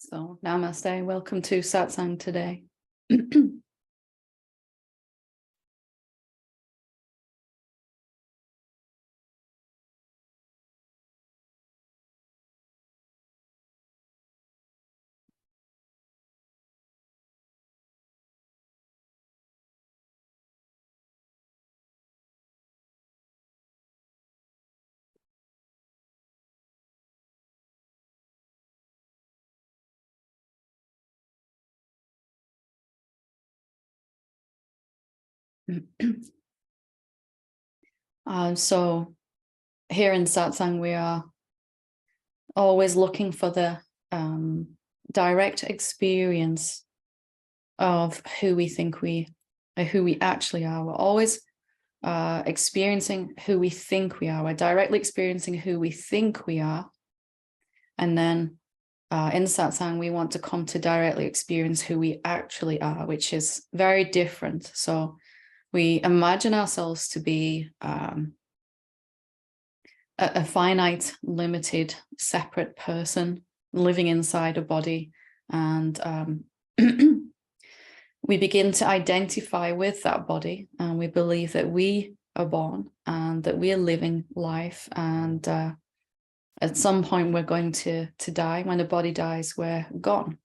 So, Namaste, welcome to Satsang today. So here in Satsang, we are always looking for the direct experience of who we actually are. We're always experiencing who we think we are. We're directly experiencing who we think we are. And then in Satsang, we want to come to directly experience who we actually are, which is very different. So we imagine ourselves to be a finite, limited, separate person living inside a body. And we begin to identify with that body. And we believe that we are born and that we are living life. And at some point, we're going to die. When the body dies, we're gone.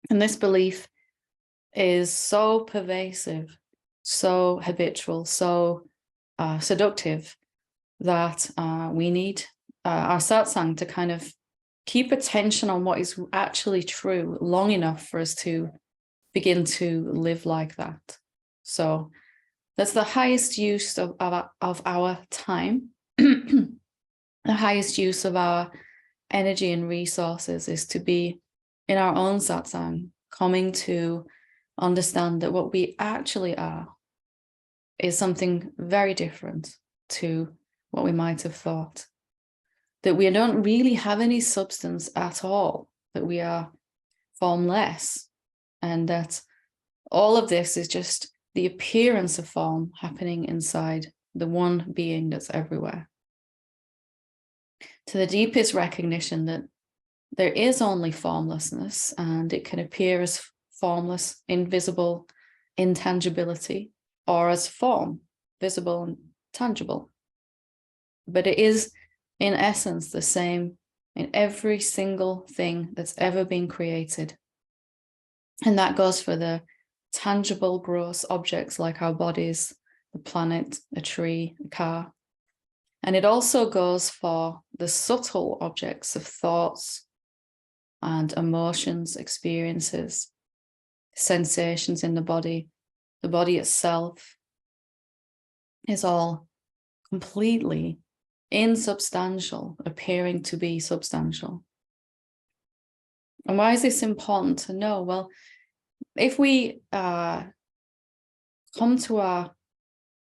And this belief is so pervasive, so habitual, so seductive that we need our satsang to kind of keep attention on what is actually true long enough for us to begin to live like that. So that's the highest use of our time. The highest use of our energy and resources is to be in our own satsang, coming to understand that what we actually are is something very different to what we might have thought. That we don't really have any substance at all, that we are formless, and that all of this is just the appearance of form happening inside the one being that's everywhere. To the deepest recognition that there is only formlessness, and it can appear as formless, invisible, intangibility, or as form, visible and tangible. But it is, in essence, the same in every single thing that's ever been created. And that goes for the tangible, gross objects like our bodies, the planet, a tree, a car. And it also goes for the subtle objects of thoughts and emotions, experiences, sensations in the body. The body itself is all completely insubstantial, appearing to be substantial. And why is this important to know? Well, if we come to our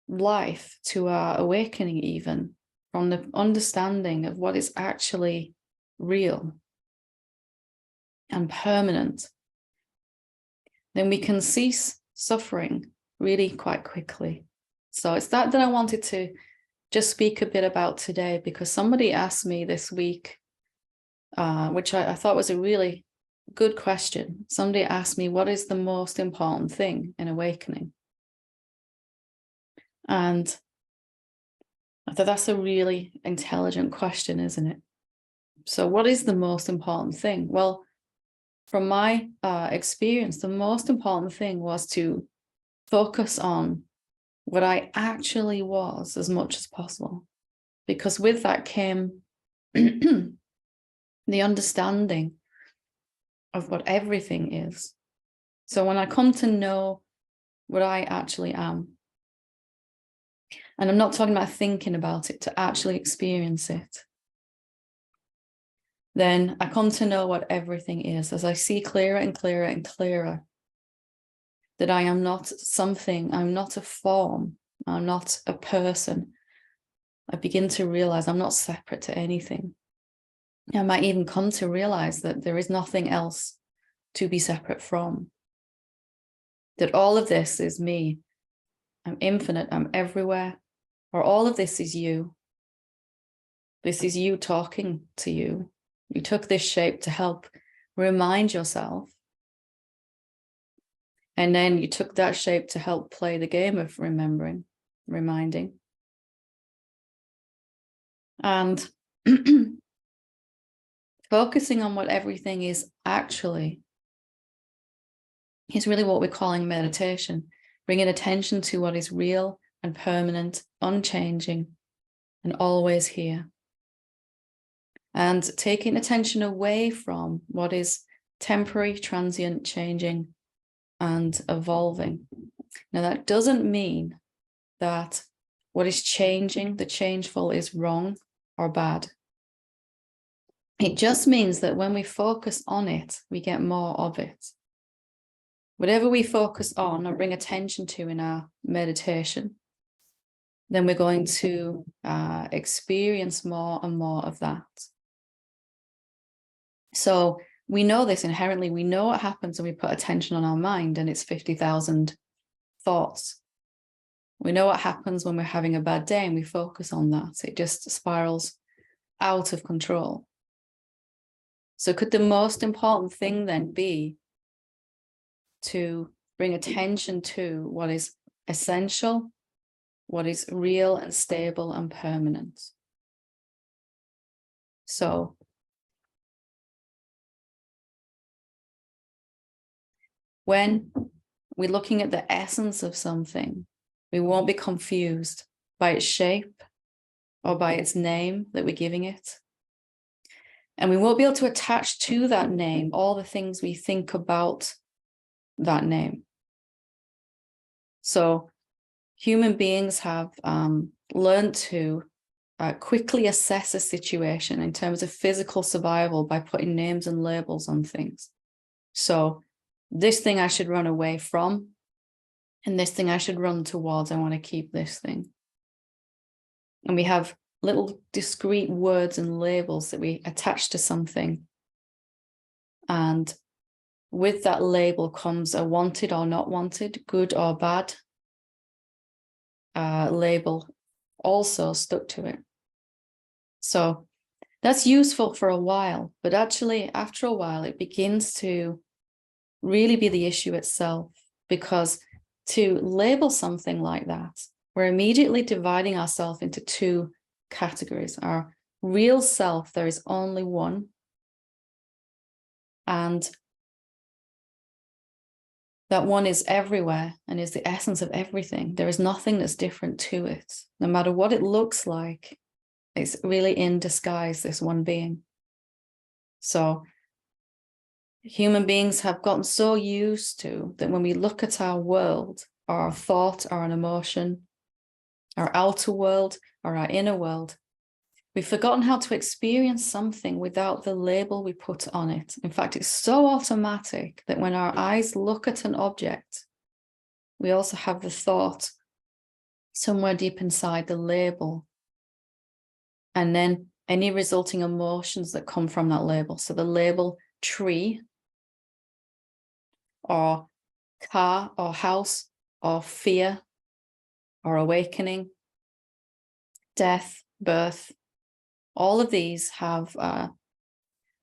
life, to our awakening even, from the understanding of what is actually real and permanent, then we can cease suffering really quite quickly. So it's that I wanted to just speak a bit about today, because somebody asked me this week, which I thought was a really good question. Somebody asked me, what is the most important thing in awakening? And I thought that's a really intelligent question, isn't it? So what is the most important thing? Well, from my experience, the most important thing was to focus on what I actually was as much as possible. Because with that came the understanding of what everything is. So when I come to know what I actually am, and I'm not talking about thinking about it, to actually experience it, then I come to know what everything is as I see clearer and clearer and clearer that I am not something, I'm not a form, I'm not a person. I begin to realize I'm not separate to anything. I might even come to realize that there is nothing else to be separate from. That all of this is me. I'm infinite, I'm everywhere. Or all of this is you. This is you talking to you. You took this shape to help remind yourself. And then you took that shape to help play the game of reminding. And focusing on what everything is actually is really what we're calling meditation, bringing attention to what is real and permanent, unchanging, and always here. And taking attention away from what is temporary, transient, changing, and evolving. Now, that doesn't mean that what is changing, the changeful, is wrong or bad. It just means that when we focus on it, we get more of it. Whatever we focus on or bring attention to in our meditation, then we're going to experience more and more of that. So we know this inherently. We know what happens when we put attention on our mind and it's 50,000 thoughts. We know what happens when we're having a bad day and we focus on that. It just spirals out of control. So could the most important thing then be to bring attention to what is essential, what is real and stable and permanent? So when we're looking at the essence of something, we won't be confused by its shape or by its name that we're giving it. And we won't be able to attach to that name all the things we think about that name. So human beings have learned to quickly assess a situation in terms of physical survival by putting names and labels on things. So this thing I should run away from, and this thing I should run towards. I want to keep this thing. And we have little discrete words and labels that we attach to something. And with that label comes a wanted or not wanted, good or bad label also stuck to it. So that's useful for a while, but actually after a while it begins to really be the issue itself, because to label something like that, we're immediately dividing ourselves into two categories. Our real self, there is only one, and that one is everywhere and is the essence of everything. There is nothing that's different to it. No matter what it looks like, it's really in disguise, this one being. So human beings have gotten so used to that when we look at our world, or our thought, or an emotion, our outer world, or our inner world, we've forgotten how to experience something without the label we put on it. In fact, it's so automatic that when our eyes look at an object, we also have the thought somewhere deep inside, the label, and then any resulting emotions that come from that label. So the label tree, or car, or house, or fear, or awakening, death, birth, all of these have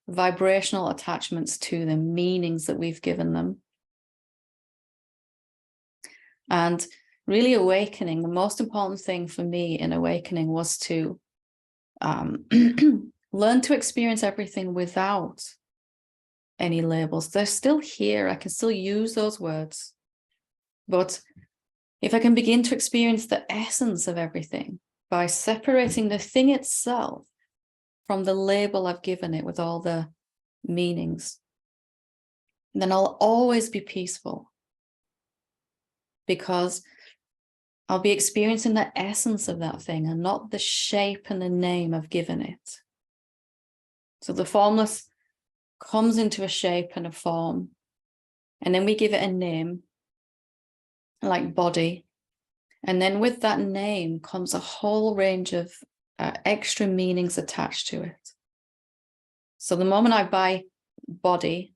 vibrational attachments to them, meanings that we've given them. And really awakening, the most important thing for me in awakening was to learn to experience everything without any labels. They're still here. I can still use those words. But if I can begin to experience the essence of everything by separating the thing itself from the label I've given it with all the meanings, then I'll always be peaceful, because I'll be experiencing the essence of that thing and not the shape and the name I've given it. So the formless comes into a shape and a form, and then we give it a name, like body. And then with that name comes a whole range of extra meanings attached to it. So the moment I buy body,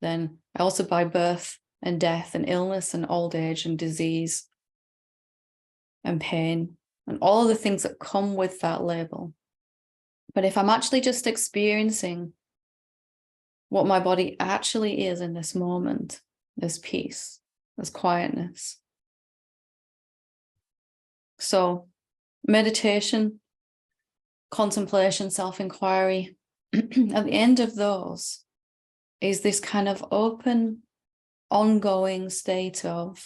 then I also buy birth and death and illness and old age and disease and pain and all of the things that come with that label. But if I'm actually just experiencing what my body actually is in this moment. There's peace, there's quietness. So meditation, contemplation, self-inquiry, at the end of those is this kind of open, ongoing state of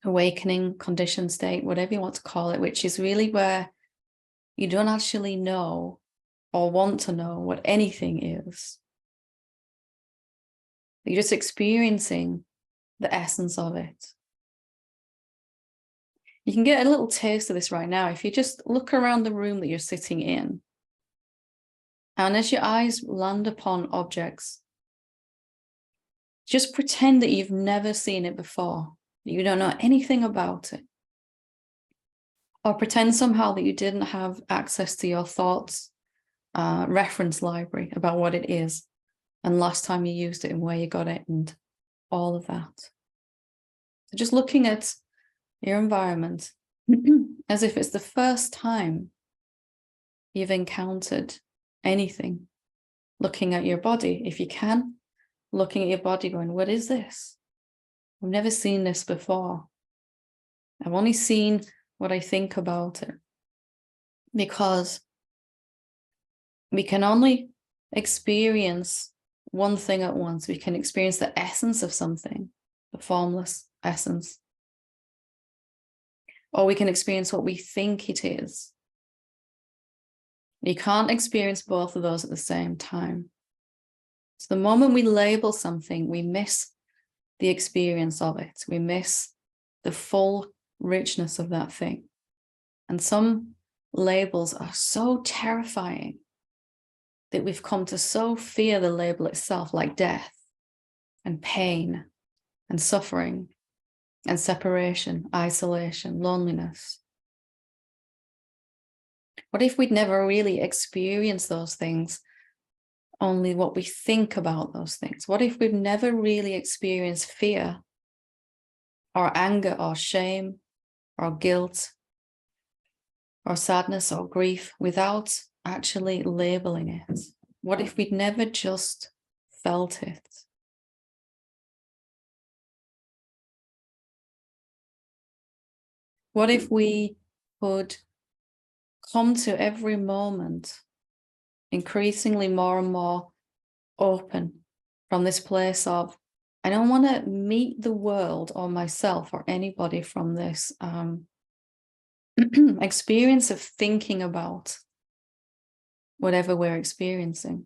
awakening, conditioned state, whatever you want to call it, which is really where you don't actually know or want to know what anything is. You're just experiencing the essence of it. You can get a little taste of this right now if you just look around the room that you're sitting in. And as your eyes land upon objects, just pretend that you've never seen it before, that you don't know anything about it. Or pretend somehow that you didn't have access to your thoughts, reference library about what it is, and last time you used it and where you got it and all of that. So just looking at your environment as if it's the first time you've encountered anything. Looking at your body, if you can, looking at your body going, what is this? I've never seen this before. I've only seen what I think about it. Because we can only experience one thing at once. We can experience the essence of something, the formless essence. Or we can experience what we think it is. You can't experience both of those at the same time. So the moment we label something, we miss the experience of it. We miss the full richness of that thing. And some labels are so terrifying that we've come to so fear the label itself, like death and pain and suffering and separation, isolation, loneliness. What if we'd never really experienced those things, only what we think about those things? What if we've never really experienced fear or anger or shame or guilt or sadness or grief without actually labeling it? What if we'd never just felt it? What if we could come to every moment increasingly more and more open from this place of, I don't want to meet the world or myself or anybody from this experience of thinking about whatever we're experiencing.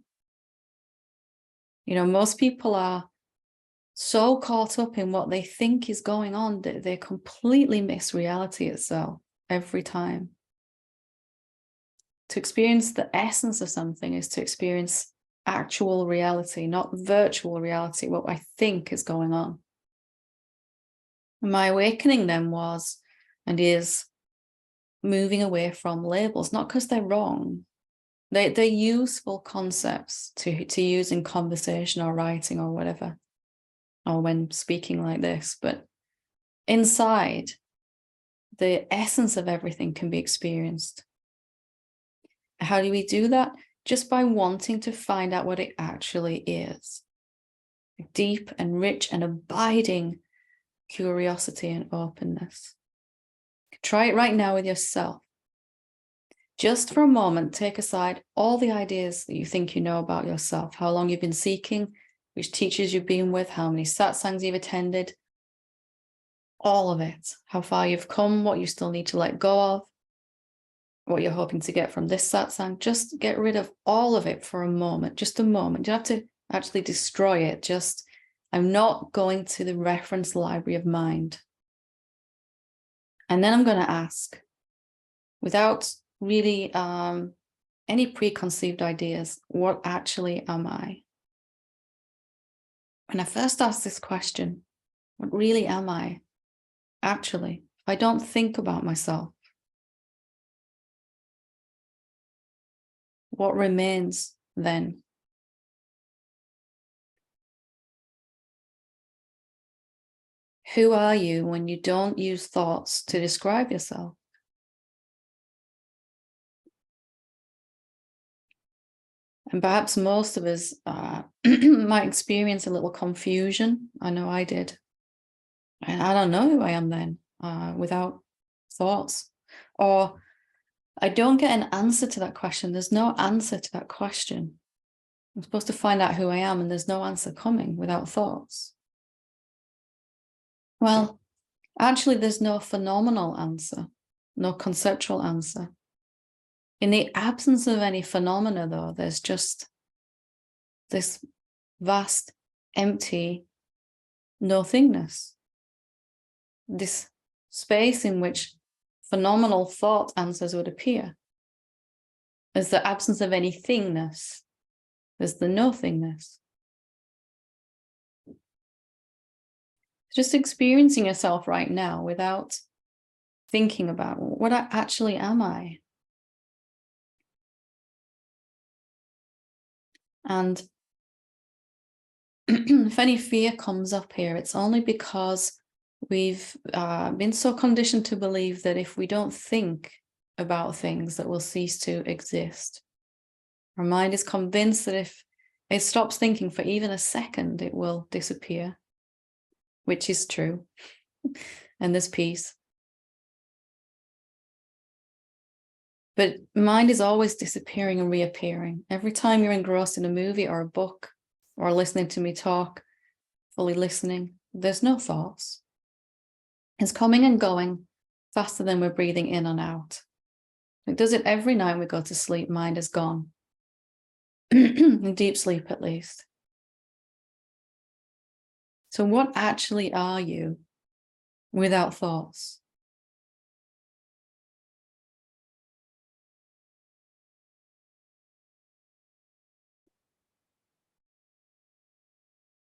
You know, most people are so caught up in what they think is going on that they completely miss reality itself every time. To experience the essence of something is to experience actual reality, not virtual reality, what I think is going on. And my awakening then was and is moving away from labels, not because they're wrong. They're useful concepts to use in conversation or writing or whatever, or when speaking like this. But inside, the essence of everything can be experienced. How do we do that? Just by wanting to find out what it actually is. Deep and rich and abiding curiosity and openness. Try it right now with yourself. Just for a moment, take aside all the ideas that you think you know about yourself, how long you've been seeking, which teachers you've been with, how many satsangs you've attended, all of it, how far you've come, what you still need to let go of, what you're hoping to get from this satsang. Just get rid of all of it for a moment, just a moment. You don't have to actually destroy it. Just, I'm not going to the reference library of mind. And then I'm going to ask, without really any preconceived ideas, what actually am I? When I first asked this question, what really am I? Actually, if I don't think about myself, what remains then? Who are you when you don't use thoughts to describe yourself? And perhaps most of us might experience a little confusion. I know I did. And I don't know who I am then without thoughts. Or I don't get an answer to that question. There's no answer to that question. I'm supposed to find out who I am, and there's no answer coming without thoughts. Well, actually, there's no phenomenal answer, no conceptual answer. In the absence of any phenomena, though, there's just this vast, empty nothingness. This space in which phenomenal thought answers would appear. There's the absence of any thingness. There's the nothingness. Just experiencing yourself right now without thinking about what actually am I? And if any fear comes up here, it's only because we've been so conditioned to believe that if we don't think about things, that we'll cease to exist. Our mind is convinced that if it stops thinking for even a second, it will disappear, which is true. And there's peace. But mind is always disappearing and reappearing. Every time you're engrossed in a movie or a book or listening to me talk, fully listening, there's no thoughts. It's coming and going faster than we're breathing in and out. It does it every night we go to sleep. Mind is gone. In deep sleep, at least. So what actually are you without thoughts?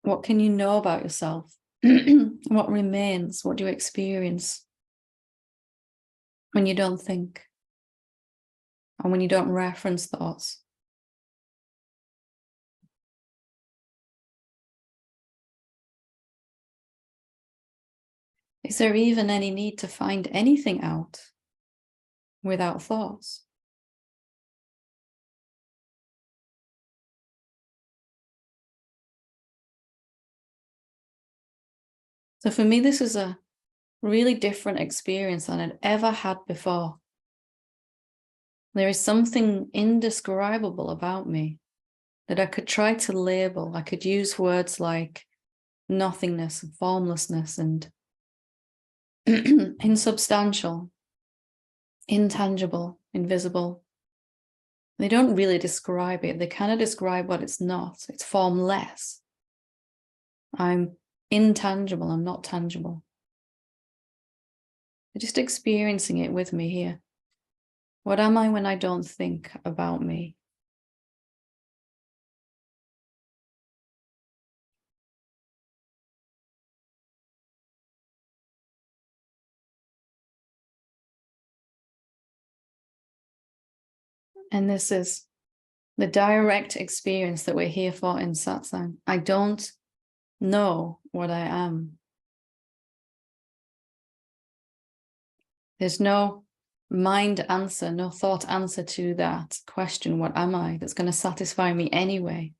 What can you know about yourself? What remains? What do you experience when you don't think? And when you don't reference thoughts? Is there even any need to find anything out without thoughts? So for me, this is a really different experience than I'd ever had before. There is something indescribable about me that I could try to label. I could use words like nothingness and formlessness and insubstantial, intangible, invisible. They don't really describe it. They kind of describe what it's not. It's formless. I'm intangible. I'm not tangible. You're just experiencing it with me here. What am I when I don't think about me? And this is the direct experience that we're here for in Satsang. I don't know what I am. There's no mind answer, no thought answer to that question, what am I, that's going to satisfy me anyway.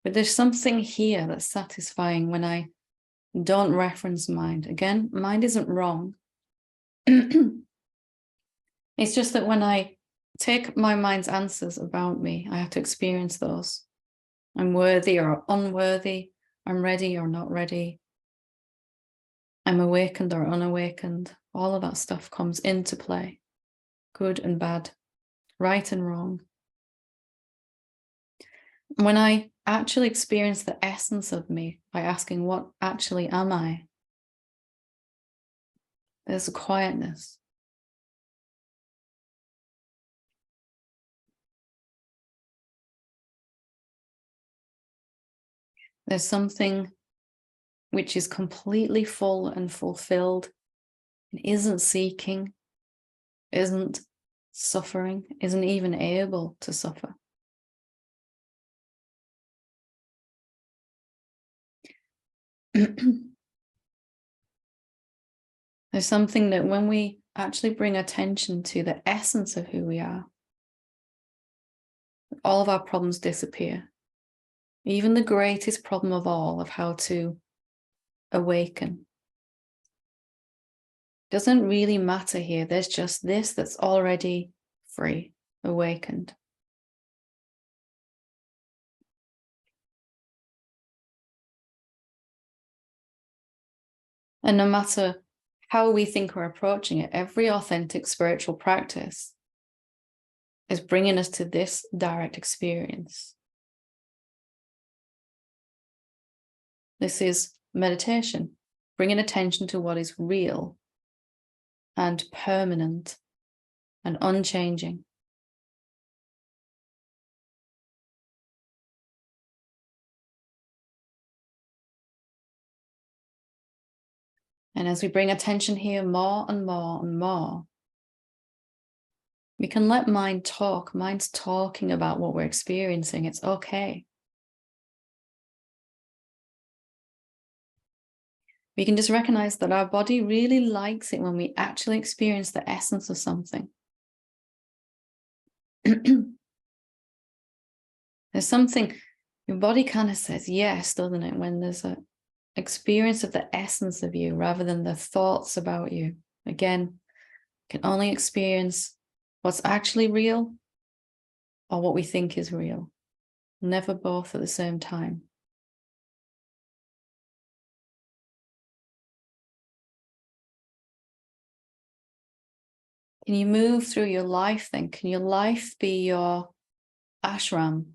But there's something here that's satisfying when I don't reference mind. Again, mind isn't wrong. It's just that when I take my mind's answers about me, I have to experience those. I'm worthy or unworthy. I'm ready or not ready. I'm awakened or unawakened. All of that stuff comes into play. Good and bad, right and wrong. When I actually experience the essence of me by asking, what actually am I? There's a quietness. There's something which is completely full and fulfilled and isn't seeking, isn't suffering, isn't even able to suffer. There's something that when we actually bring attention to the essence of who we are, all of our problems disappear. Even the greatest problem of all, of how to awaken. Doesn't really matter here. There's just this that's already free, awakened. And no matter how we think we're approaching it, every authentic spiritual practice is bringing us to this direct experience. This is meditation, bringing attention to what is real and permanent and unchanging. And as we bring attention here more and more and more, we can let mind talk. Mind's talking about what we're experiencing. It's okay. We can just recognize that our body really likes it when we actually experience the essence of something. There's something, your body kind of says yes, doesn't it? When there's an experience of the essence of you rather than the thoughts about you. Again, you can only experience what's actually real or what we think is real. Never both at the same time. Can you move through your life then? Can your life be your ashram,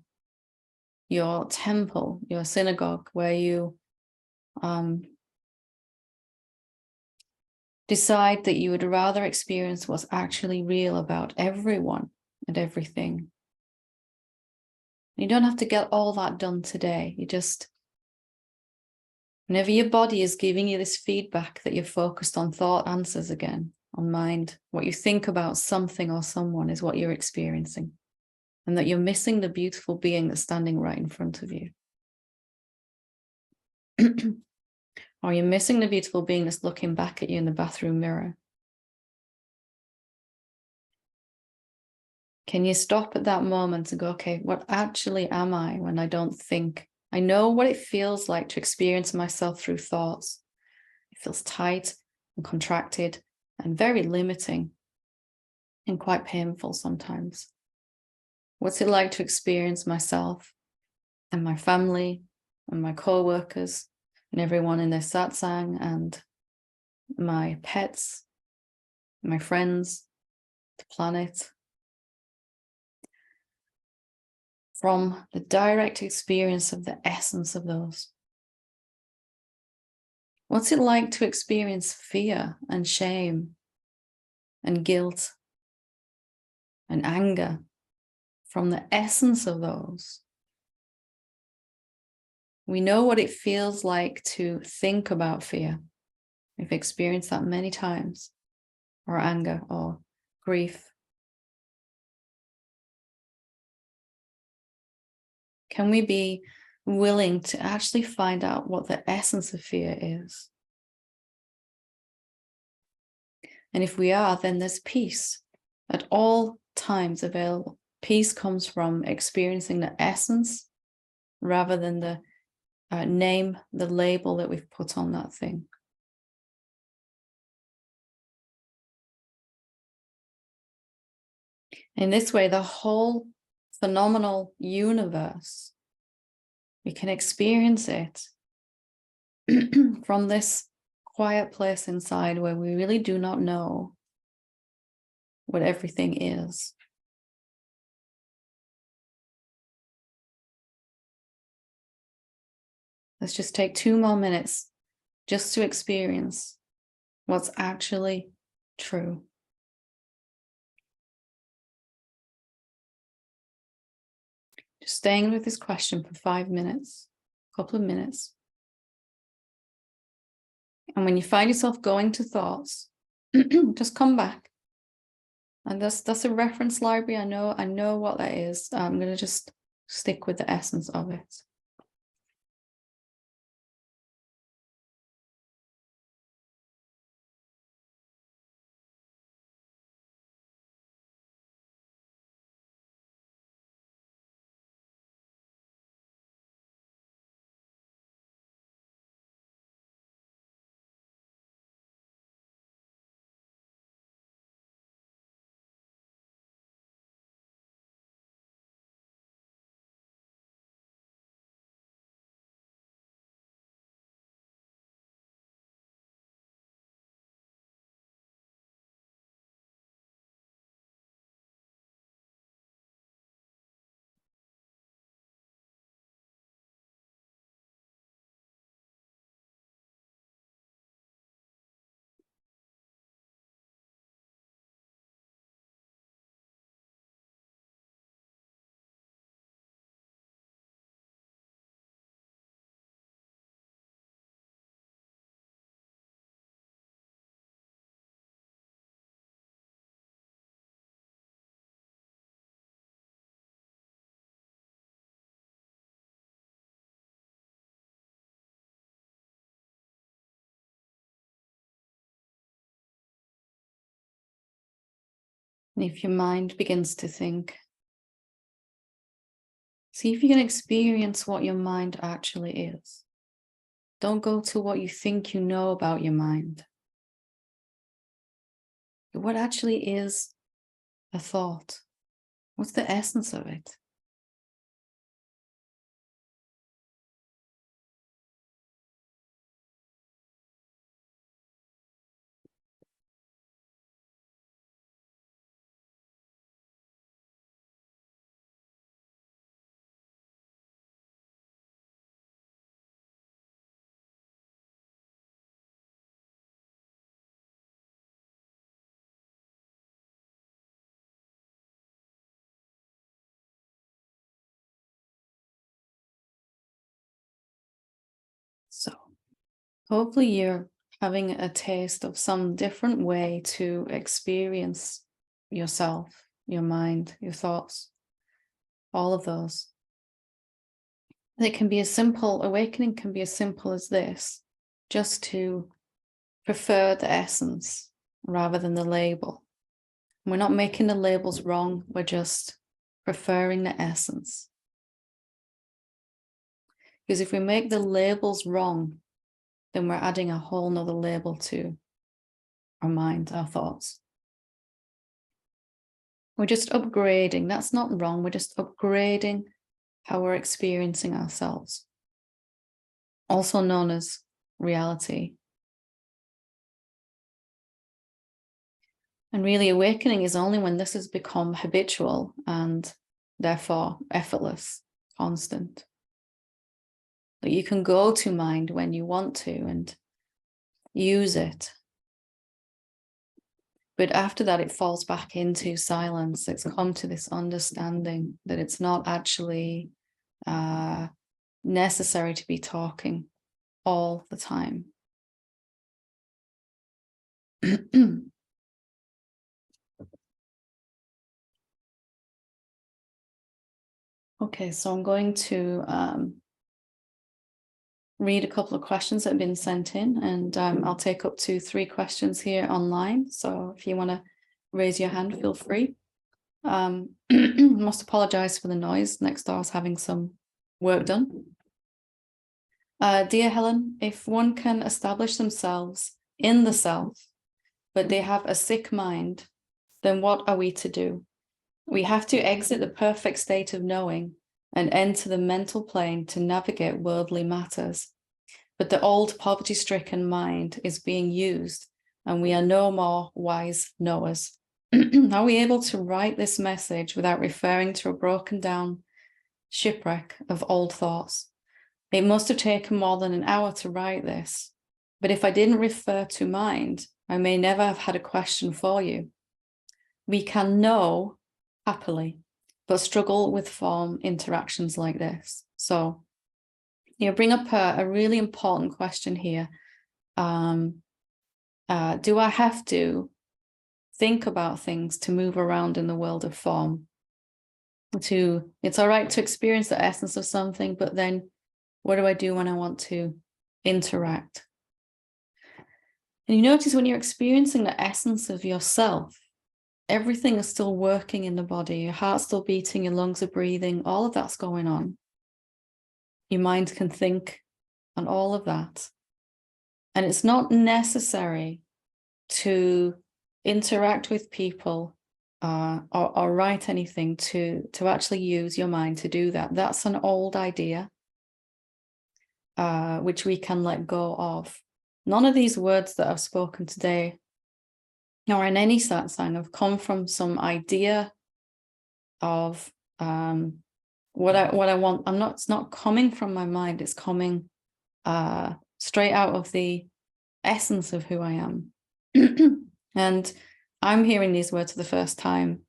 your temple, your synagogue, where you decide that you would rather experience what's actually real about everyone and everything? You don't have to get all that done today. You just, whenever your body is giving you this feedback that you're focused on thought answers again, on mind, what you think about something or someone is what you're experiencing, and that you're missing the beautiful being that's standing right in front of you. Or you're missing the beautiful being that's looking back at you in the bathroom mirror. Can you stop at that moment and go, okay, what actually am I when I don't think? I know what it feels like to experience myself through thoughts. It feels tight and contracted and very limiting and quite painful sometimes. What's it like to experience myself and my family and my co-workers and everyone in their satsang and my pets, my friends, the planet, from the direct experience of the essence of those? What's it like to experience fear and shame and guilt and anger from the essence of those? We know what it feels like to think about fear. We've experienced that many times, or anger or grief. Can we be willing to actually find out what the essence of fear is? And if we are, then there's peace at all times available. Peace comes from experiencing the essence rather than the name, the label that we've put on that thing. In this way, the whole phenomenal universe, we can experience it from this quiet place inside where we really do not know what everything is. Let's just take 2 more minutes just to experience what's actually true. Just staying with this question for 5 minutes, a couple of minutes. And when you find yourself going to thoughts, just come back. And that's a reference library. I know what that is. I'm going to just stick with the essence of it. And if your mind begins to think, see if you can experience what your mind actually is. Don't go to what you think you know about your mind. But what actually is a thought? What's the essence of it? So hopefully you're having a taste of some different way to experience yourself, your mind, your thoughts, all of those. And it can be as simple, awakening can be as simple as this, just to prefer the essence rather than the label. We're not making the labels wrong, we're just preferring the essence. Because if we make the labels wrong, then we're adding a whole nother label to our mind, our thoughts. We're just upgrading. That's not wrong. We're just upgrading how we're experiencing ourselves. Also known as reality. And really, awakening is only when this has become habitual and therefore effortless, constant. That you can go to mind when you want to and use it. But after that, it falls back into silence. It's come to this understanding that it's not actually necessary to be talking all the time. Okay, so I'm going to read a couple of questions that have been sent in, and I'll take up to 3 questions here online. So if you want to raise your hand, feel free. Must apologize for the noise. Next door is having some work done. Dear Helen, if one can establish themselves in the self, but they have a sick mind, then what are we to do? We have to exit the perfect state of knowing and enter the mental plane to navigate worldly matters. But the old poverty-stricken mind is being used, and we are no more wise knowers. Are we able to write this message without referring to a broken down shipwreck of old thoughts? It must have taken more than an hour to write this, but if I didn't refer to mind, I may never have had a question for you. We can know happily, but struggle with form interactions like this. So you bring up a really important question here. Do I have to think about things to move around in the world of form? It's all right to experience the essence of something, but then what do I do when I want to interact? And you notice when you're experiencing the essence of yourself, everything is still working in the body. Your heart's still beating, your lungs are breathing, all of that's going on. Your mind can think and all of that. And it's not necessary to interact with people or write anything to actually use your mind to do that. That's an old idea, which we can let go of. None of these words that I've spoken today or in any satsang have come from some idea of what I want. It's not coming from my mind. It's coming straight out of the essence of who I am. And I'm hearing these words for the first time.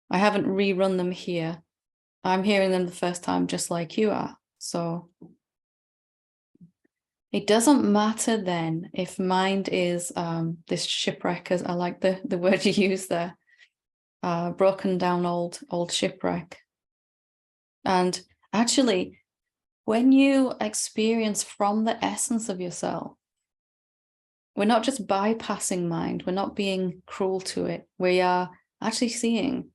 I haven't rerun them here. I'm hearing them the first time just like you are. So it doesn't matter then if mind is this shipwreck, as I like the word you use there, broken down old shipwreck. And actually, when you experience from the essence of yourself, we're not just bypassing mind, we're not being cruel to it. We are actually seeing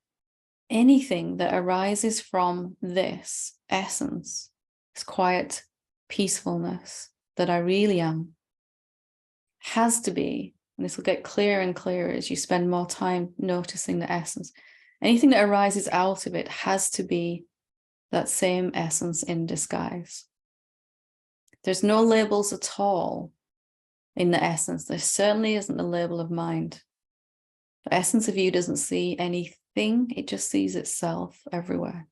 anything that arises from this essence, this quiet peacefulness that I really am, has to be, and this will get clearer and clearer as you spend more time noticing the essence, anything that arises out of it has to be that same essence in disguise. There's no labels at all in the essence. There certainly isn't a label of mind. The essence of you doesn't see anything, it just sees itself everywhere.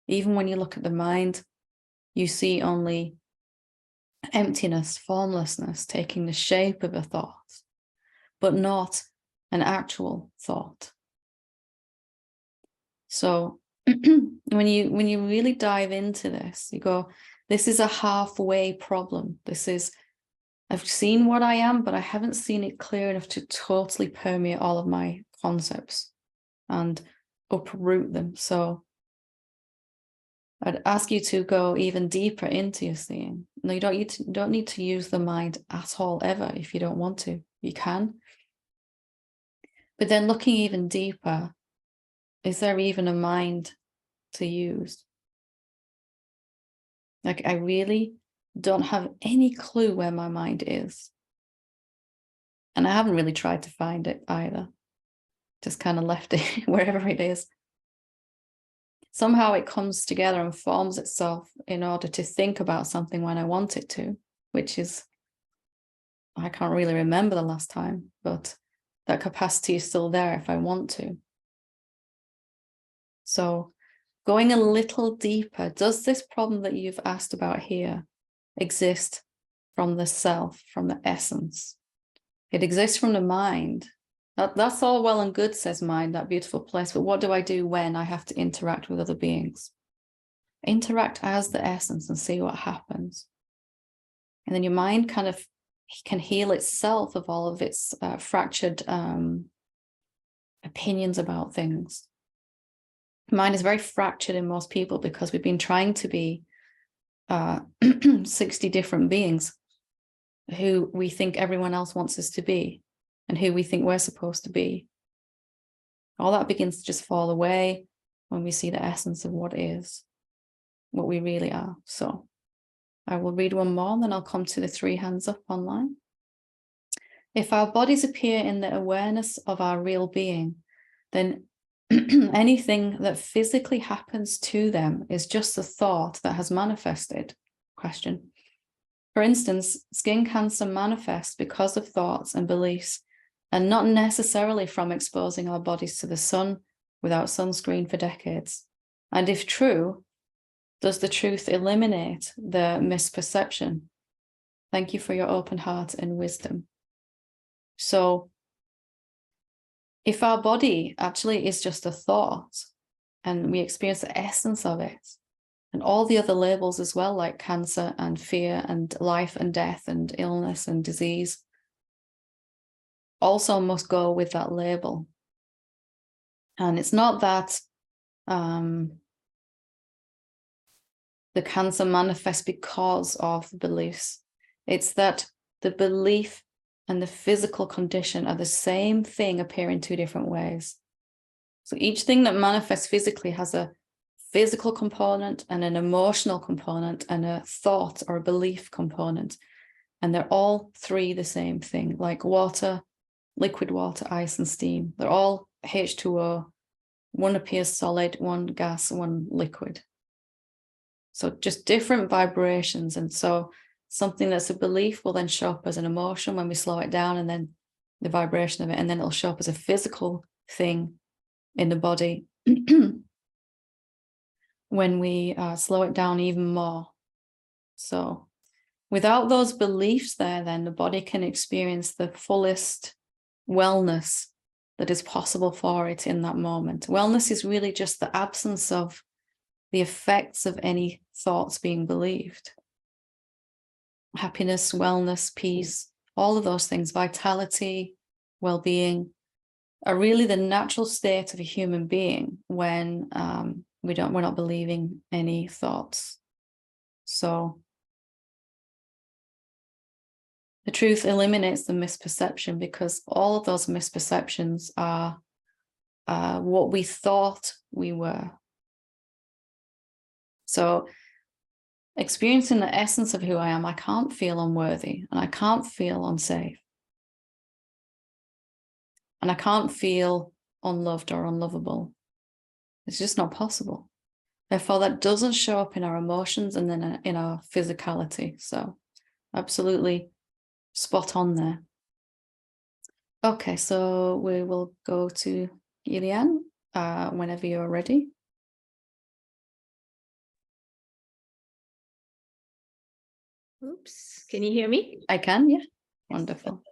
Even when you look at the mind, you see only emptiness, formlessness, taking the shape of a thought, but not an actual thought. So when you really dive into this, you go, this is a halfway problem. I've seen what I am, but I haven't seen it clear enough to totally permeate all of my concepts and uproot them. So I'd ask you to go even deeper into your seeing. No, you don't need to use the mind at all, ever. If you don't want to, you can. But then looking even deeper, is there even a mind to use? Like, I really don't have any clue where my mind is. And I haven't really tried to find it either. Just kind of left it wherever it is. Somehow it comes together and forms itself in order to think about something when I want it to, which is, I can't really remember the last time, but that capacity is still there if I want to. So going a little deeper, does this problem that you've asked about here exist from the self, from the essence? It exists from the mind. That's all well and good, says mind, that beautiful place. But what do I do when I have to interact with other beings? Interact as the essence and see what happens. And then your mind kind of can heal itself of all of its fractured opinions about things. Mind is very fractured in most people because we've been trying to be 60 different beings who we think everyone else wants us to be and who we think we're supposed to be. All that begins to just fall away when we see the essence of what is, what we really are. So I will read one more, and then I'll come to the 3 hands up online. If our bodies appear in the awareness of our real being, then anything that physically happens to them is just a thought that has manifested. Question. For instance, skin cancer manifests because of thoughts and beliefs, and not necessarily from exposing our bodies to the sun without sunscreen for decades. And if true, does the truth eliminate the misperception? Thank you for your open heart and wisdom. So if our body actually is just a thought and we experience the essence of it, and all the other labels as well, like cancer and fear and life and death and illness and disease, also must go with that label. And it's not that the cancer manifests because of the beliefs. It's that the belief and the physical condition are the same thing, appear in 2 different ways. So each thing that manifests physically has a physical component and an emotional component and a thought or a belief component. And they're all 3 the same thing, like water, liquid water, ice, and steam. They're all H2O. One appears solid, one gas, one liquid. So just different vibrations. And so something that's a belief will then show up as an emotion when we slow it down, and then the vibration of it, and then it'll show up as a physical thing in the body when we slow it down even more. So without those beliefs there, then the body can experience the fullest wellness that is possible for it in that moment. Wellness is really just the absence of the effects of any thoughts being believed. Happiness, wellness, peace, all of those things, vitality, well-being, are really the natural state of a human being when we're not believing any thoughts. So the truth eliminates the misperception, because all of those misperceptions are what we thought we were. So experiencing the essence of who I am, I can't feel unworthy, and I can't feel unsafe, and I can't feel unloved or unlovable. It's just not possible. Therefore, that doesn't show up in our emotions and then in our physicality. So absolutely spot on there. Okay, so we will go to Ilian whenever you're ready. Oops, can you hear me? I can, yeah. Wonderful.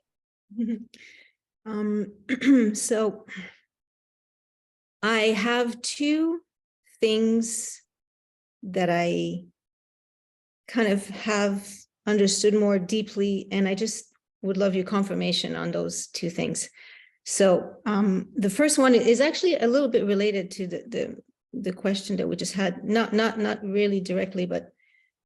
So I have two things that I kind of have understood more deeply, and I just would love your confirmation on those two things. So the first one is actually a little bit related to the question that we just had, not really directly, but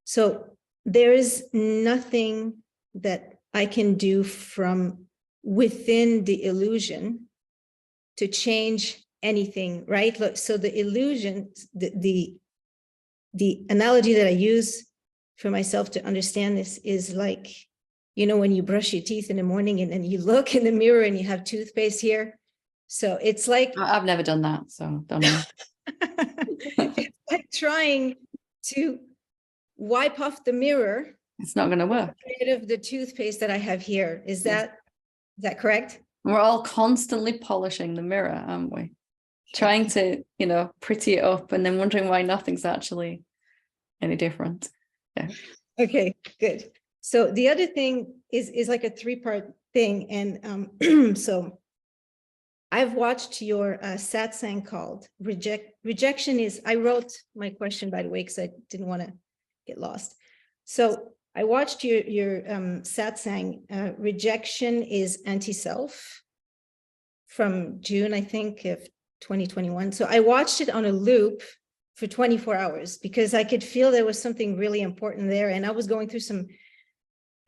so there is nothing that I can do from within the illusion to change anything, right? Look, so the illusion, the analogy that I use for myself to understand this is like, you know, when you brush your teeth in the morning and then you look in the mirror and you have toothpaste here. So it's like, I've never done that, so don't know. it's like trying to wipe off the mirror. It's not going to work. Rid of the toothpaste that I have here. Is that correct? We're all constantly polishing the mirror, aren't we? Trying to, you know, pretty it up and then wondering why nothing's actually any different. Yeah. Okay, good. So the other thing is like a three-part thing. And so I've watched your satsang called Rejection is, I wrote my question, by the way, because I didn't want to get lost. So I watched your satsang, Rejection is Anti-Self, from June, I think, of 2021. So I watched it on a loop for 24 hours because I could feel there was something really important there. And I was going through some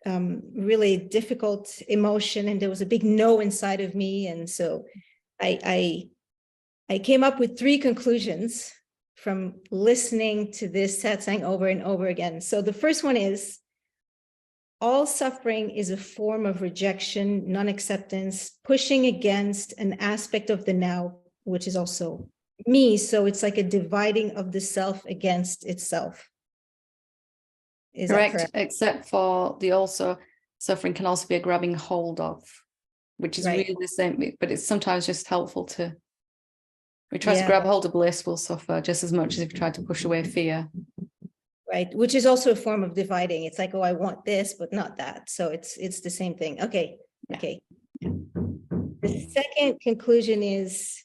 really difficult emotion, and there was a big no inside of me. And so I came up with 3 conclusions from listening to this satsang over and over again. So the first one is, all suffering is a form of rejection, non-acceptance, pushing against an aspect of the now, which is also me. So it's like a dividing of the self against itself. Is Correct, that correct? except for the also suffering can also be a grabbing hold of, which is really the same, but it's sometimes just helpful to, we try to grab hold of bliss, we'll suffer just as much as if we try to push away fear. Right, which is also a form of dividing. It's like, oh, I want this, but not that. So it's the same thing. Okay, okay. The second conclusion is,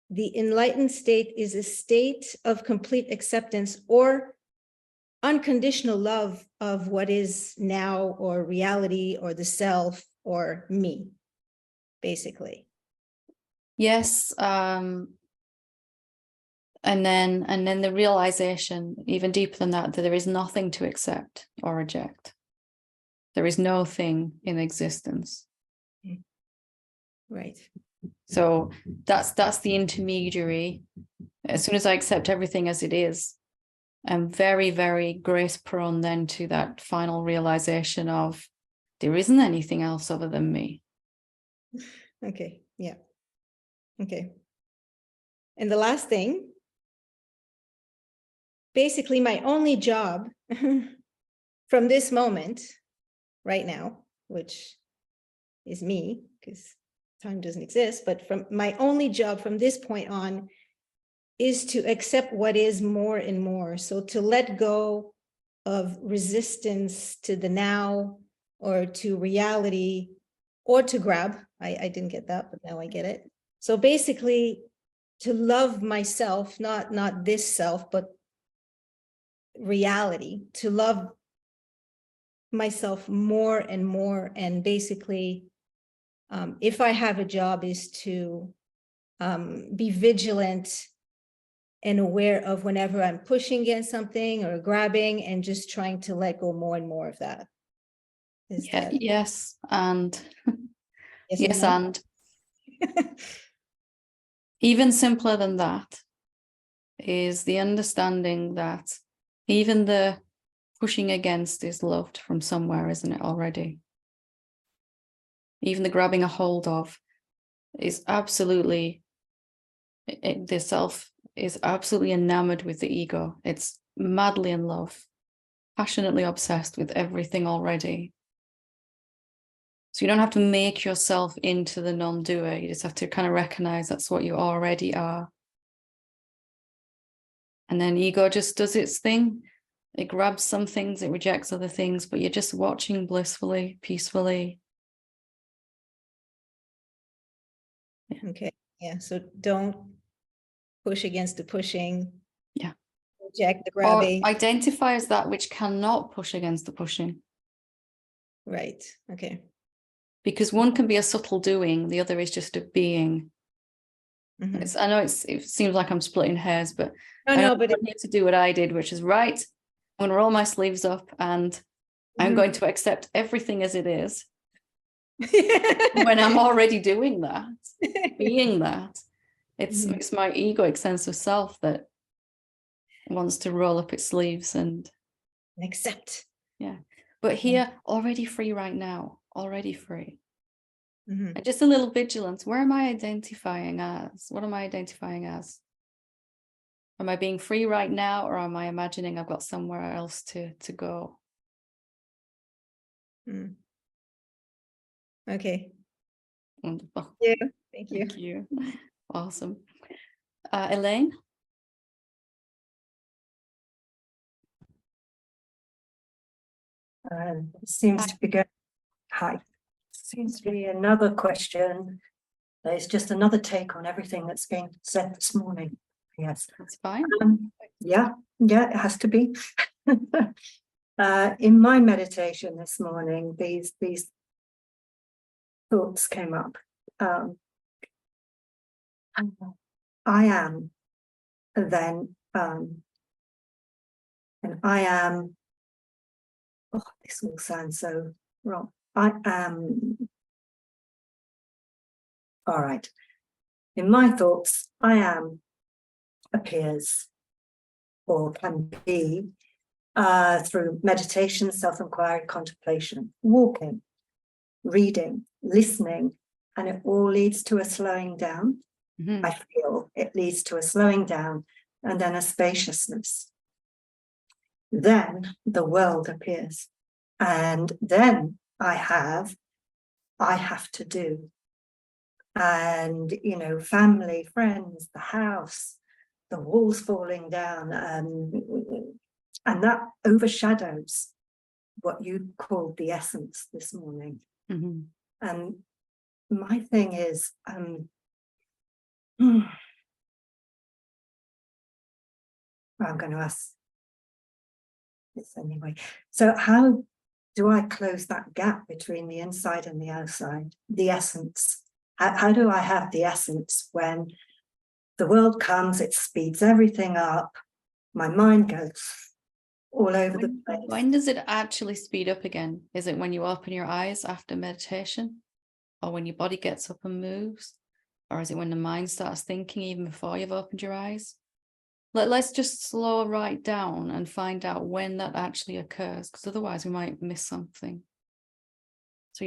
the enlightened state is a state of complete acceptance or unconditional love of what is now, or reality, or the self, or me, basically. Yes, and then the realization, even deeper than that, that there is nothing to accept or reject. There is no thing in existence. Right. So that's the intermediary. As soon as I accept everything as it is, I'm very, very grace prone then to that final realization of there isn't anything else other than me. Okay, yeah. Okay. And the last thing, basically my only job from this moment right now, which is me, because time doesn't exist, but from my only job from this point on is to accept what is more and more. So to let go of resistance to the now, or to reality, or to grab. I didn't get that, but now I get it. So basically to love myself, not this self, but reality, to love myself more and more. And basically, if I have a job, is to be vigilant and aware of whenever I'm pushing against something or grabbing, and just trying to let go more and more of that. Yes, and yes, yes, and Even simpler than that is the understanding that even the pushing against is loved from somewhere, isn't it, already? Even the grabbing a hold of is absolutely, the self is absolutely enamored with the ego. It's madly in love, passionately obsessed with everything already. So you don't have to make yourself into the non-doer. You just have to kind of recognize that's what you already are. And then ego just does its thing. It grabs some things, it rejects other things, but you're just watching blissfully, peacefully. Okay. Yeah. So don't push against the pushing. Yeah. Reject the Or grabbing. identify as that which cannot push against the pushing. Right. Okay. Because one can be a subtle doing, the other is just a being. Mhm. I know it seems like I'm splitting hairs, but No, I no, but need to do what I did, which is right. I'm going to roll my sleeves up and I'm going to accept everything as it is. When I'm already doing that, being that, it's my egoic sense of self that wants to roll up its sleeves and accept. Yeah. But here, already free right now, already free. Mhm. And just a little vigilance. Where am I identifying as? What am I identifying as? Am I being free right now, or am I imagining I've got somewhere else to go? Mm. Okay. Wonderful. Yeah. Thank you. Thank you. Awesome. Elaine? Seems to be going. Hi. Seems to be another question. It's just another take on everything that's been said this morning. Yes. That's fine. Yeah, it has to be. In my meditation this morning, these thoughts came up. I am, then, and I am. Oh, this all sounds so wrong. I am. All right. In my thoughts, I am appears or can be through meditation, self-inquiry, contemplation, walking, reading, listening, and it all leads to a slowing down. Mm-hmm. I feel it leads to a slowing down and then a spaciousness. Then the world appears, and then I have to do. And, family, friends, the house, the walls falling down, and that overshadows what you called the essence this morning. Mm-hmm. And my thing is, I'm going to ask this anyway. So how do I close that gap between the inside and the outside, the essence? How do I have the essence when the world comes, it speeds everything up, my mind goes all over the place? When does it actually speed up again? Is it when you open your eyes after meditation? Or when your body gets up and moves? Or is it when the mind starts thinking even before you've opened your eyes? Let's just slow right down and find out when that actually occurs, because otherwise we might miss something. So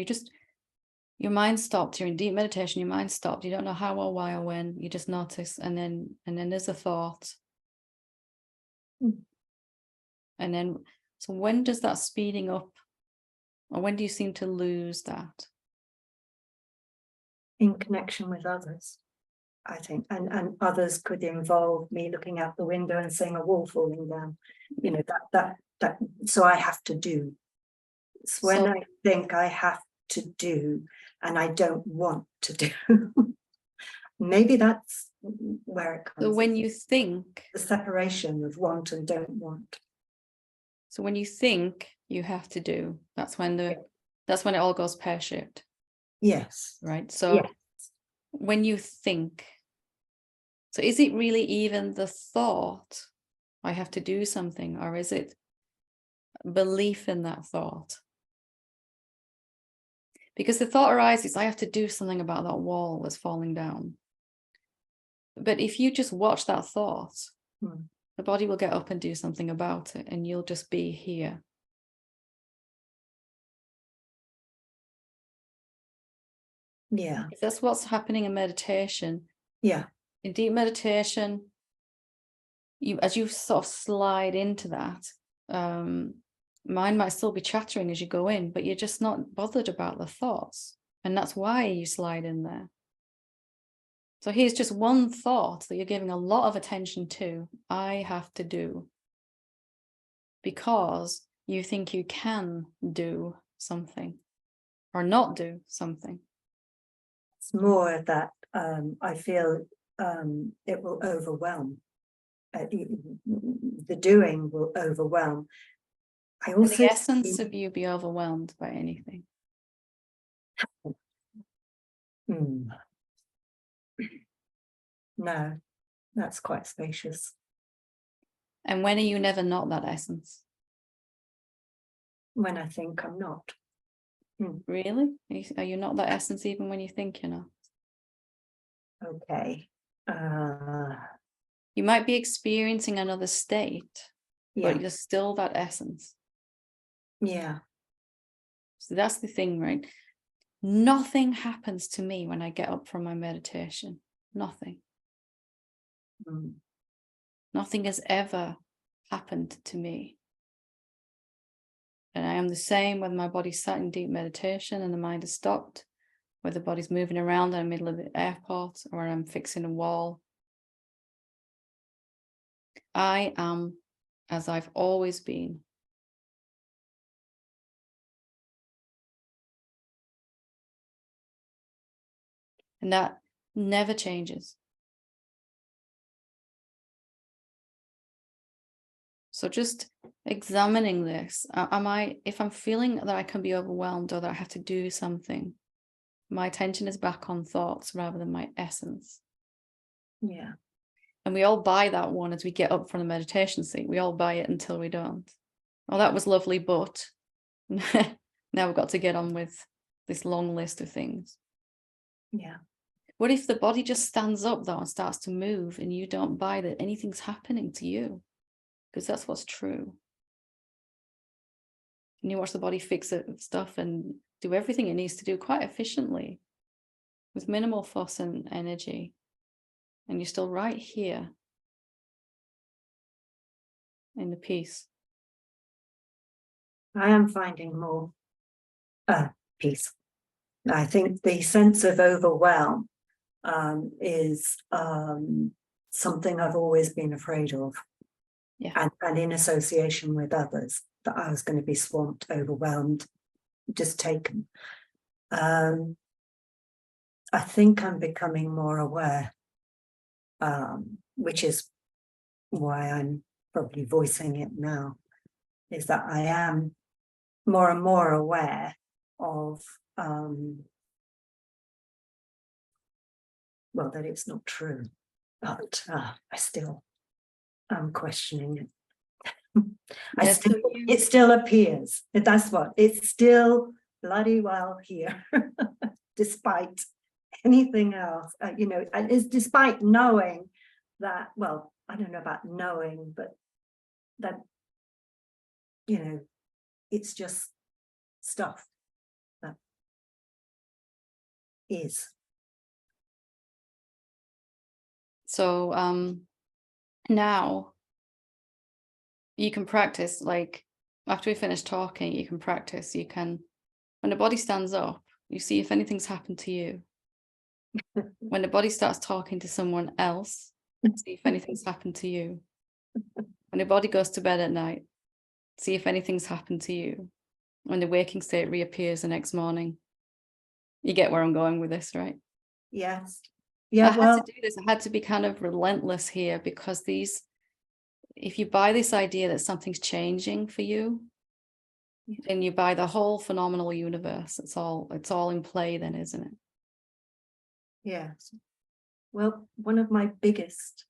your mind stopped, you're in deep meditation, your mind stopped, you don't know how or why or when, you just notice, and then there's a thought. And then, so when does that speeding up, or when do you seem to lose that? In connection with others, I think, and others could involve me looking out the window and seeing a wall falling down. That. So I have to do. It's when I think I have to do, and I don't want to do. Maybe that's where it comes. So when you think, the separation of want and don't want. So when you think you have to do, that's when it all goes pear-shaped. Yes. Right. So yes. When you think, so is it really even the thought, I have to do something, or is it belief in that thought? Because the thought arises, I have to do something about that wall that's falling down. But if you just watch that thought, Mm. the body will get up and do something about it, and you'll just be here. Yeah. If that's what's happening in meditation, Yeah. in deep meditation, as you sort of slide into that, mind might still be chattering as you go in, but you're just not bothered about the thoughts. And that's why you slide in there. So here's just one thought that you're giving a lot of attention to. I have to do. Because you think you can do something or not do something. It's more that I feel it will overwhelm. The doing will overwhelm. I Can also the essence of you be overwhelmed by anything? No, that's quite spacious. And when are you never not that essence? When I think I'm not. Really? Are you not that essence even when you think you're not? Okay. You might be experiencing another state, Yeah. but you're still that essence. Yeah. So that's the thing, right? Nothing happens to me when I get up from my meditation. Nothing. Nothing has ever happened to me. And I am the same whether my body's sat in deep meditation and the mind has stopped, whether the body's moving around in the middle of the airport or I'm fixing a wall. I am as I've always been. And that never changes. So just examining this, if I'm feeling that I can be overwhelmed or that I have to do something, my attention is back on thoughts rather than my essence. Yeah. And we all buy that one as we get up from the meditation seat. We all buy it until we don't. Oh, that was lovely, but now we've got to get on with this long list of things. Yeah. What if the body just stands up though and starts to move and you don't buy that anything's happening to you? Because that's what's true. And you watch the body fix stuff and do everything it needs to do quite efficiently with minimal fuss and energy. And you're still right here in the peace. I am finding more peace. I think the sense of overwhelm is something I've always been afraid of. Yeah. And in association with others, that I was going to be swamped, overwhelmed, just taken. I think I'm becoming more aware, which is why I'm probably voicing it now, is that I am more and more aware of, well, that it's not true, but I still am questioning it. It still appears. That's what, it's still bloody well here, despite anything else, and it's despite knowing that, well, I don't know about knowing, but that, it's just stuff that is. So now you can practice, like after we finish talking, you can practice. You can, when the body stands up, you see if anything's happened to you. When the body starts talking to someone else, see if anything's happened to you. When the body goes to bed at night, see if anything's happened to you. When the waking state reappears the next morning. You get where I'm going with this, right? Yes. Yeah, I had to do this. I had to be kind of relentless here because if you buy this idea that something's changing for you, then you buy the whole phenomenal universe. It's all in play then, isn't it? Yes. Well, one of my biggest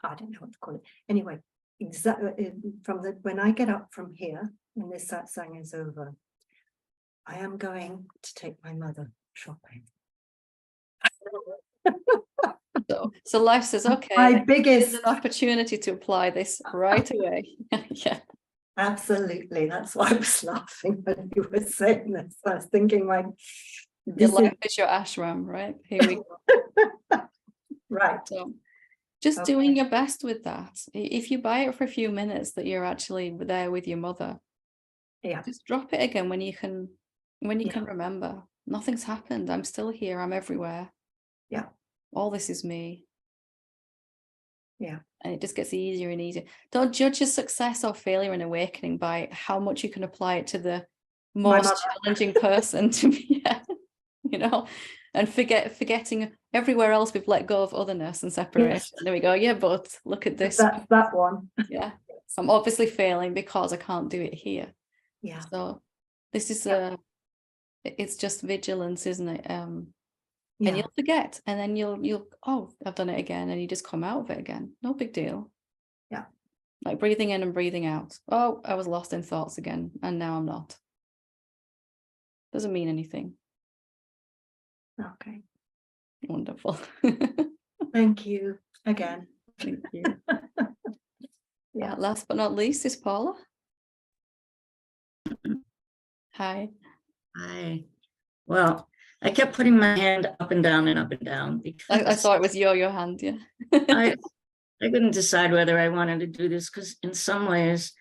I don't know what to call it. Anyway, exactly when I get up from here, when this satsang is over, I am going to take my mother shopping. So life says, okay, My here's biggest, an opportunity to apply this right away. Yeah. absolutely. That's why I was laughing when you were saying this. I was thinking, Your this life is your ashram, right? Here we go. right. So just Okay. doing your best with that. If you buy it for a few minutes that you're actually there with your mother, Yeah. just drop it again when you can Yeah. remember. Nothing's happened. I'm still here. I'm everywhere. Yeah. All this is me. Yeah. And it just gets easier and easier. Don't judge your success or failure in awakening by how much you can apply it to the My most mother. challenging person to be, you know, and forgetting everywhere else we've let go of otherness and separation. Yes. There we go. Yeah, but look at this. That's that one. Yeah. I'm obviously failing because I can't do it here. Yeah. So this is it's just vigilance, isn't it? And Yeah. you'll forget, and then you'll oh, I've done it again, and you just come out of it again. No big deal. Yeah. Like breathing in and breathing out. Oh, I was lost in thoughts again, and now I'm not. Doesn't mean anything. Okay. Wonderful. Thank you again. Thank you. Yeah. Last but not least is Paula. Hi. Hi. Well, I kept putting my hand up and down and up and down I because thought it was your hand, yeah. I couldn't decide whether I wanted to do this because in some ways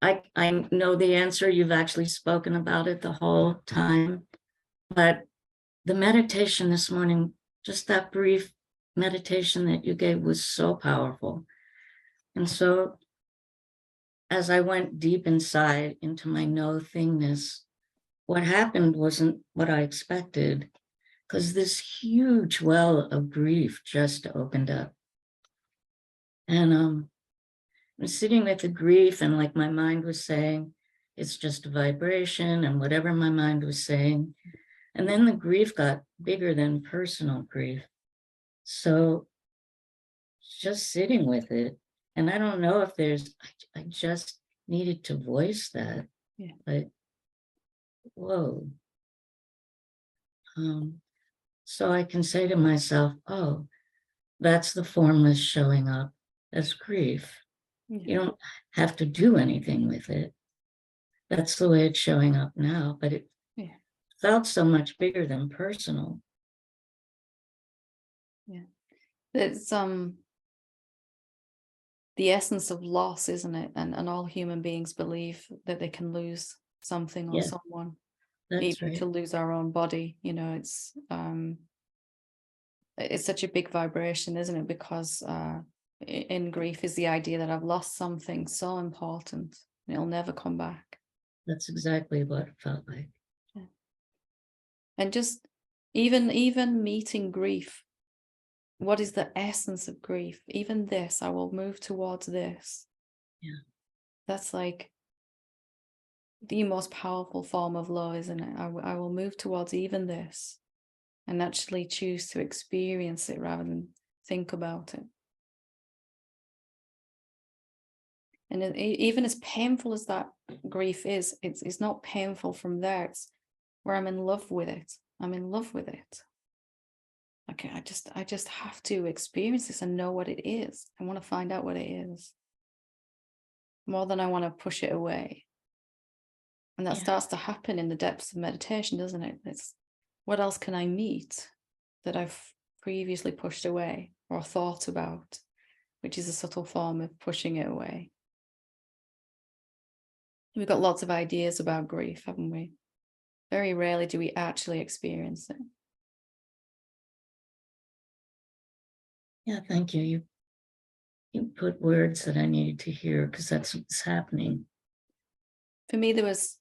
I know the answer. You've actually spoken about it the whole time. But the meditation this morning, just that brief meditation that you gave was so powerful. And so as I went deep inside into my no thingness, what happened wasn't what I expected, because this huge well of grief just opened up. And I'm sitting with the grief, and like my mind was saying, it's just a vibration, and whatever my mind was saying. And then the grief got bigger than personal grief. So just sitting with it. And I don't know if I just needed to voice that. Yeah. But whoa. So I can say to myself, oh, that's the formless showing up as grief. Yeah. You don't have to do anything with it. That's the way it's showing up now, but it felt so much bigger than personal. Yeah. It's the essence of loss, isn't it? And all human beings believe that they can lose something or someone. That's Even right. to lose our own body, you know, it's such a big vibration, isn't it? Because in grief is the idea that I've lost something so important and it'll never come back. That's exactly what it felt like. Yeah. And just even meeting grief, what is the essence of grief? Even this, I will move towards this. Yeah. That's like the most powerful form of love, isn't it? I will move towards even this and actually choose to experience it rather than think about it. And even as painful as that grief is, it's not painful from there. It's where I'm in love with it. I'm in love with it. Okay, I just have to experience this and know what it is. I want to find out what it is. More than I want to push it away. And that starts to happen in the depths of meditation, doesn't it? It's what else can I meet that I've previously pushed away or thought about, which is a subtle form of pushing it away. We've got lots of ideas about grief, haven't we? Very rarely do we actually experience it. Yeah, thank you. You put words that I needed to hear because that's what's happening. For me, there was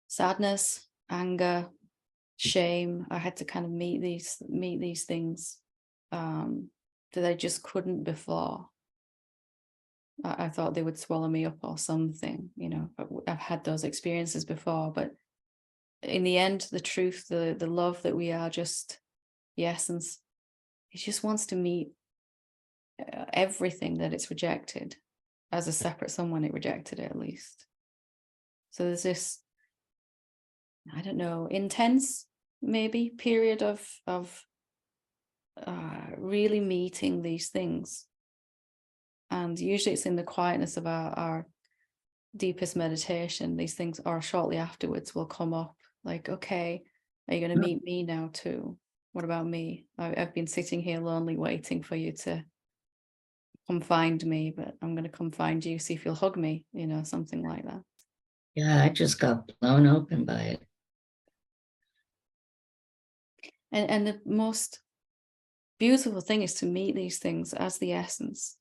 sadness, anger, shame. I had to kind of meet these things that I just couldn't before. I thought they would swallow me up or something, you know. I've had those experiences before, but in the end, the truth, the love that we are, just the essence, it just wants to meet everything that it's rejected as a separate someone. It rejected it, at least. So there's this, I don't know, intense maybe period of really meeting these things. And usually it's in the quietness of our deepest meditation, these things, or shortly afterwards, will come up like, okay, are you going to meet me now too? What about me? I've been sitting here lonely waiting for you to come find me, but I'm going to come find you, see if you'll hug me, you know, something like that. Yeah, I just got blown open by it. And the most beautiful thing is to meet these things as the essence,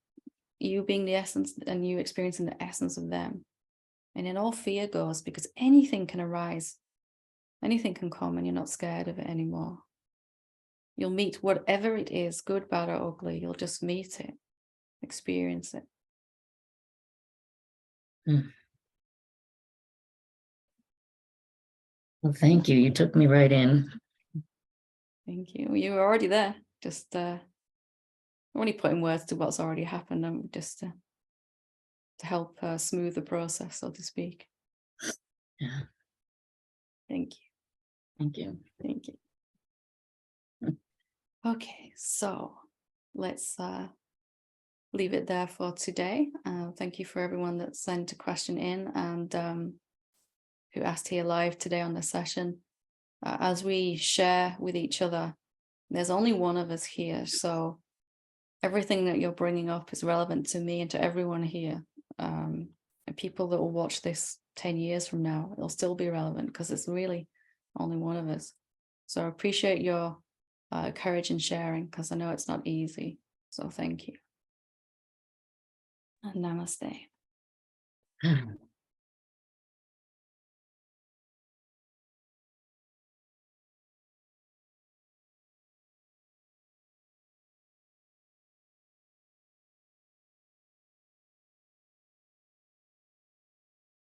you being the essence and you experiencing the essence of them. And then all fear goes, because anything can arise, anything can come, and you're not scared of it anymore. You'll meet whatever it is, good, bad, or ugly. You'll just meet it, experience it. Well, thank you. You took me right in. Thank you. You were already there. Just only putting words to what's already happened, and just to help smooth the process, so to speak. Yeah. Thank you. Thank you. Thank you. Okay, so let's leave it there for today. Thank you for everyone that sent a question in and who asked here live today on the session. As we share with each other, there's only one of us here, so everything that you're bringing up is relevant to me and to everyone here. And people that will watch this 10 years from now, it'll still be relevant because it's really only one of us. So I appreciate your courage in sharing, because I know it's not easy. So thank you. And namaste.